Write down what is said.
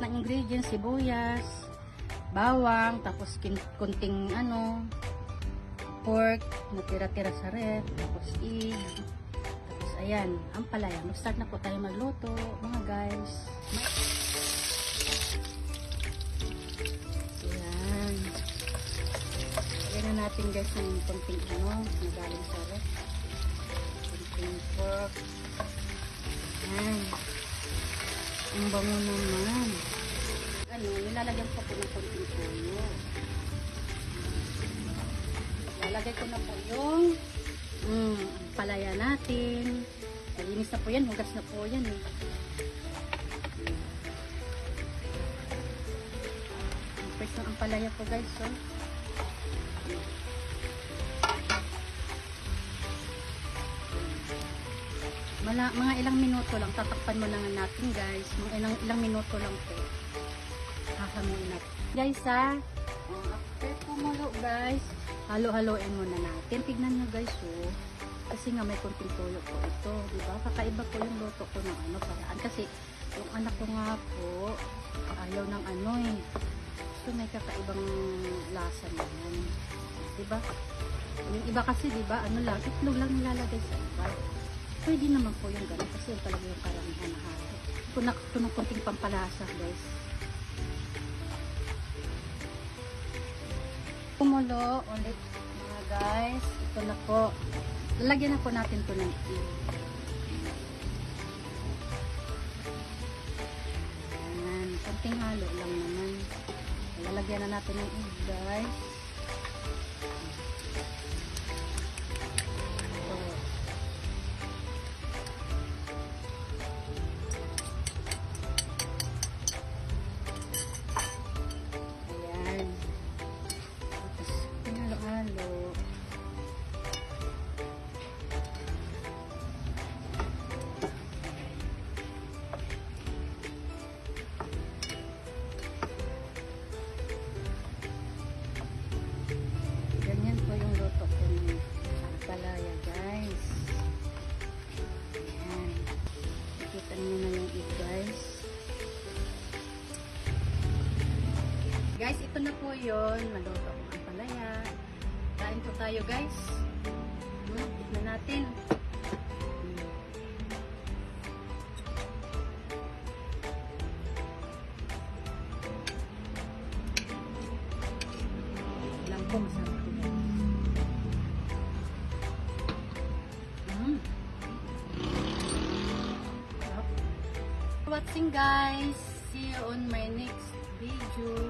lahat ng ingredients, sibuyas, bawang, tapos kunting pork na tira-tira sa ref, tapos egg, tapos ayan, ang palaya. Mag-start na po tayo magluto, mga guys. Ayan. Ayan na natin guys yung kunting na galing sa ref. Kunting pork. Ayan. Ang bango naman. Nilalagyan ko po ng konting toyo. Lalagay ko na po yung palaya natin. Nalinis na po yan. Hugas na po yan eh. First na ang palaya po guys. So. Mga ilang minuto lang. Tatakpan mo na nga natin guys. Mga ilang minuto lang po. Hahamuin natin. Guys after kumulo guys, halo-haloin muna natin. Tignan nyo guys kasi nga may konting toyo po ito. Diba? Kakaiba po yung luto ko ng paraan. Kasi yung anak ko nga po, ayaw ng So may kakaibang lasa naman. Diba? Yung iba kasi diba, itlog lang nilalagay sa iba. Pwede naman po yung gano'n kasi yung talaga yung karamihan na halo. Ito ng konting pampalasa guys. Kumulo ulit mga guys. Ito na po. Lalagyan na po natin ito ng egg. Ayan. Konting halo lang naman. Lalagyan na natin ng egg guys. Guys, ito na po yun. Maluto ko ang palaya. Kain po tayo guys. Tignan natin. Alam ko masarap ito guys. Watching guys. See you on my next video.